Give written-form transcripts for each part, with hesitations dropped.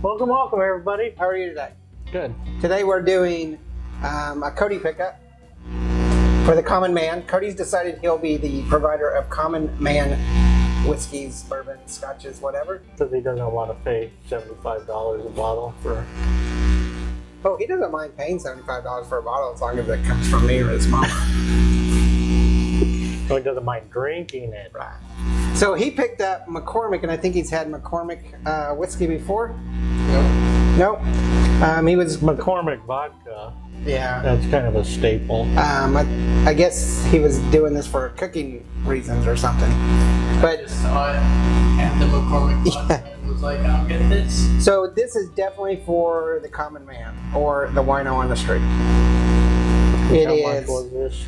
Welcome, welcome, everybody. How are you today? Good. Today we're doing a Cody pickup for the Common Man. Cody's decided he'll be the provider of Common Man whiskeys, bourbon, scotches, whatever. Because he doesn't want to pay $75 a bottle for... Oh, he doesn't mind paying $75 for a bottle as long as it comes from me or his mama. So he doesn't mind drinking it. Right. So he picked up McCormick, and I think he's had McCormick whiskey before. Nope. He was McCormick vodka. Yeah. That's kind of a staple. I guess he was doing this for cooking reasons or something. But I just saw it at the McCormick vodka and was like, I'll get this. So this is definitely for the common man or the wino on the street. It How much is was this?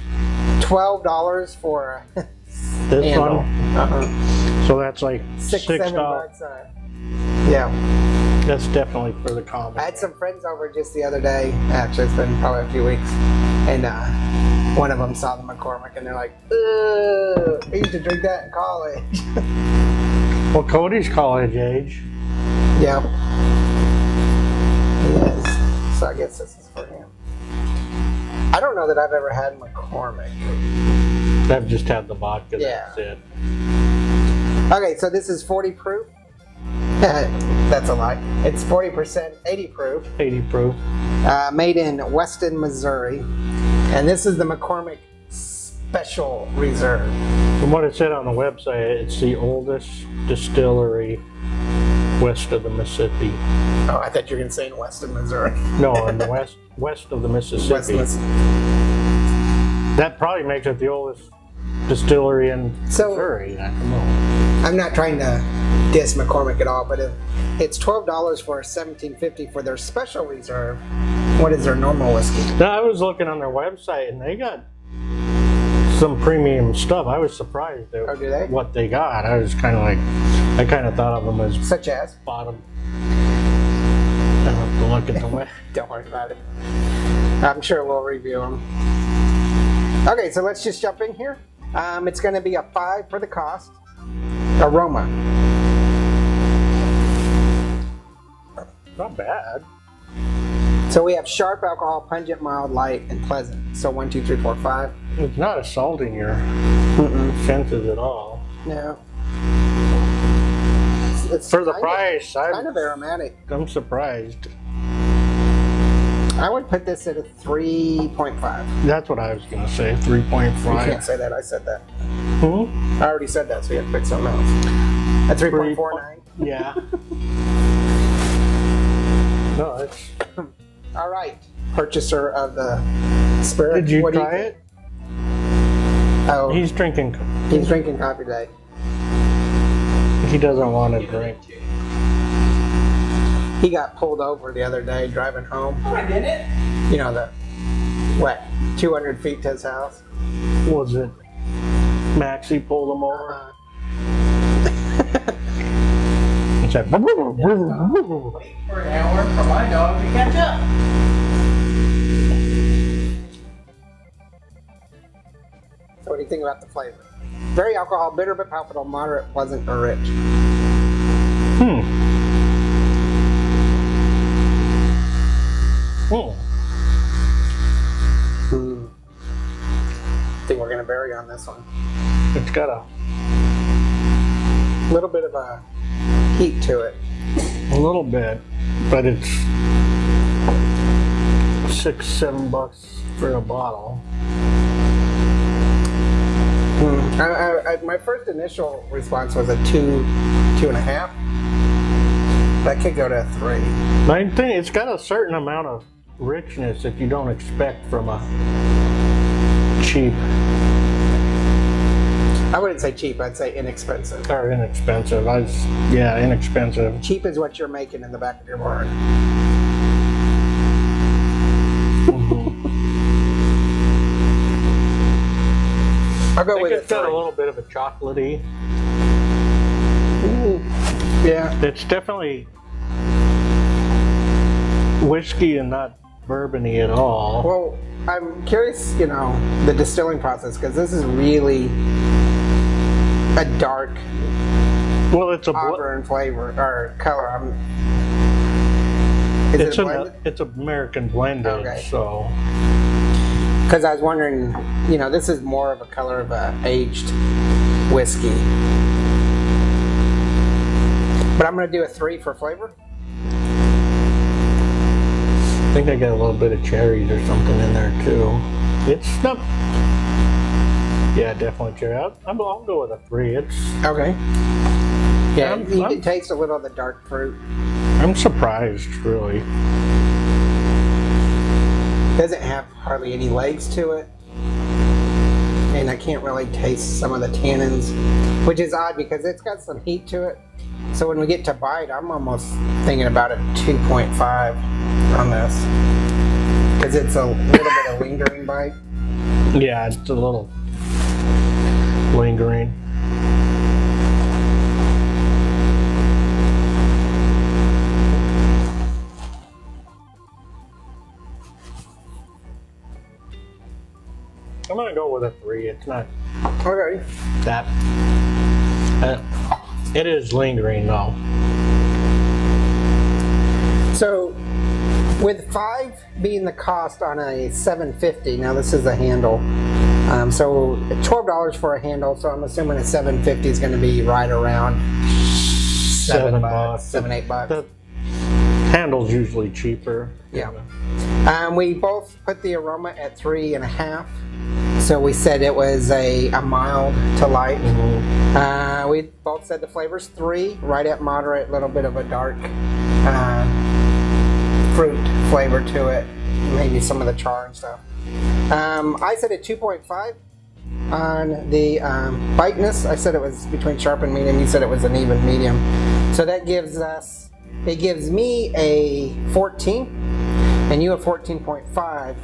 $12 for This handle. one? So that's like $6-7 $6. Yeah. That's definitely for the common. I had some friends over just the other day. Actually, it's been probably a few weeks. And one of them saw the McCormick and they're like, ugh, I used to drink that in college. Well, Cody's college age. Yeah. He is. So I guess this is for him. I don't know that I've ever had McCormick. I've just had the vodka. Yeah. That's it. Okay, so this is 40 proof. That's a lie. It's 40%, 80 proof. 80 proof. Made in Weston, Missouri. And this is the McCormick Special Reserve. From what it said on the website, it's the oldest distillery west of the Mississippi. Oh, I thought you were going to say in Weston, Missouri. No, in the west of the Mississippi. West. That probably makes it the oldest distillery in Missouri. I don't know. I'm not trying to diss McCormick at all, but if it's $12 for $17.50 for their special reserve, what is their normal whiskey? Now, I was looking on their website and they got some premium stuff. I was surprised at do they? what they got. I was kind of like, I kind of thought of them as Such as? bottom. I have to look at the web. Don't worry about it. I'm sure we'll review them. Okay, so let's just jump in here. It's going to be a 5 for the cost. Aroma. Not bad. So we have sharp alcohol, pungent, mild, light, and pleasant. So 1, 2, 3, 4, 5. It's not assaulting your senses at all. No. It's For the kind price, of, kind of aromatic. I'm surprised. I would put this at a 3.5. That's what I was going to say, You 3.5. can't say that. I said that. Hmm? I already said that, so you have to pick something else. A 3.49. Yeah. No, it's... All right. Purchaser of the spirit. Did you What do try think? it? Oh, He's drinking. he's drinking coffee today. He doesn't want to drink. He got pulled over the other day driving home. Oh, I did it? You know, 200 feet to his house. Was it Maxie pulled him over? He said, Wait for an hour for my dog to catch up. So what do you think about the flavor? Very alcohol, bitter but palpable, moderate, pleasant, or rich. I think we're going to vary on this one. It's got a little bit of a heat to it. little bit, but it's $6-7 for a bottle. My first initial response was a 2.5. That could go to a 3. I think it's got a certain amount of richness that you don't expect from a cheap I wouldn't say cheap, I'd say inexpensive. or inexpensive. Yeah, inexpensive. Cheap is what you're making in the back of your barn. I'll go I with think it. it's got a little bit of a chocolatey. Yeah. It's definitely whiskey and not bourbony at all. Well, I'm curious, the distilling process, because this is really a dark Well, it's a auburn flavor or color. Is It's it blended? it's American blended, Okay. so Because I was wondering, you know, this is more of a color of a aged whiskey. But I'm going to do a 3 for flavor. I think I got a little bit of cherries or something in there too. It's not. Yeah, definitely cherry. I'll go with a 3. It's. Okay. Yeah, you I'm- can taste a little of the dark fruit. I'm surprised, really. Doesn't have hardly any legs to it. And I can't really taste some of the tannins, which is odd because it's got some heat to it. So when we get to bite, I'm almost thinking about a 2.5 on this. Because it's a little bit of lingering bite. Yeah, it's a little lingering. I'm gonna go with a 3. It's not Okay. that. It is lingering though. So with 5 being the cost on a 750, now this is a handle. So $12 for a handle, so I'm assuming a 750 is going to be right around $7, $7, $8. The handle's usually cheaper. Yeah. We both put the Aroma at 3.5. So we said it was a mild to light. We both said the flavor's 3, right at moderate, little bit of a dark fruit flavor to it, maybe some of the char and stuff. I said a 2.5 on the biteness. I said it was between sharp and medium. You said it was an even medium. So that gives me a 14 and you a 14.5.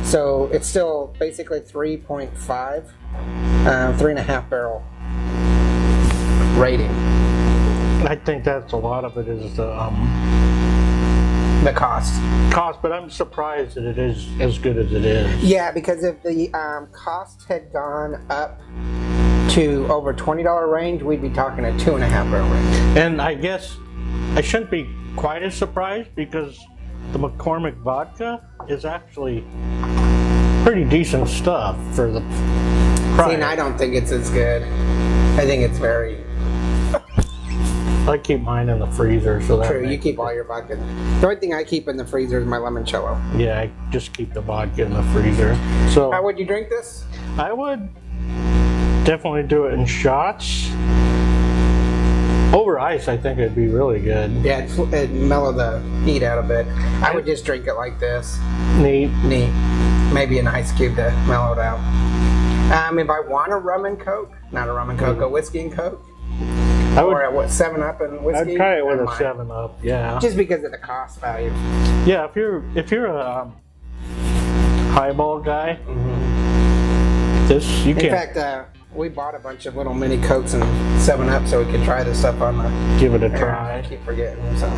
So it's still basically 3.5, 3.5 barrel rating. I think that's a lot of it is the cost. cost, but I'm surprised that it is as good as it is. Yeah, because if the cost had gone up to over $20 range, we'd be talking a 2.5 barrel range. And I guess I shouldn't be quite as surprised because the McCormick vodka is actually pretty decent stuff for the price. See, and I don't think it's as good. I think it's very I keep mine in the freezer, so that true. You makes keep all your vodka. The only thing I keep in the freezer is my limoncello. Yeah, I just keep the vodka in the freezer. So How would you drink this? I would definitely do it in shots. Over ice, I think it'd be really good. Yeah, it'd mellow the heat out a bit. I would just drink it like this. Neat. Neat. Maybe an ice cube to mellow it out. If I want a rum and coke, not a rum and coke, a whiskey and coke, I would. or a 7-Up and whiskey. I'd try it with never a mind. 7-Up. Yeah. Just because of the cost value. Yeah. If you're a highball guy, this you In can fact, we bought a bunch of little mini cokes and 7-Up so we could try this stuff on the. give it a I try. keep forgetting. So,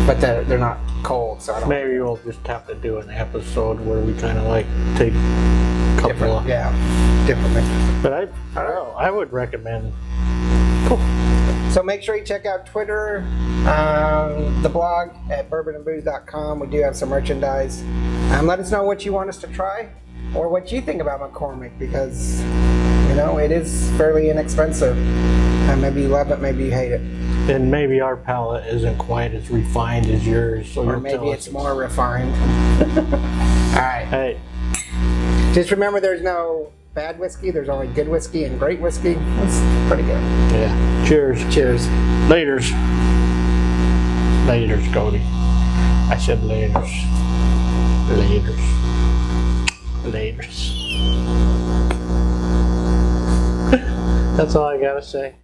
but they're not cold, so I don't. Maybe we'll just have to do an episode where we kind of like take a couple Different, of. yeah, differently. But I would recommend. So make sure you check out Twitter, the blog at bourbonandbooze.com. We do have some merchandise. Let us know what you want us to try or what you think about McCormick because, you know, it is fairly inexpensive. Maybe you love it, maybe you hate it. And maybe our palate isn't quite as refined as yours, so Or you'll maybe tell it's us. more refined. All right. Hey, Just remember there's no bad whiskey. There's only good whiskey and great whiskey. That's pretty good. yeah. Cheers. Cheers. Laters. Laters, Cody. I said laters. Laters. Laters. That's all I gotta say.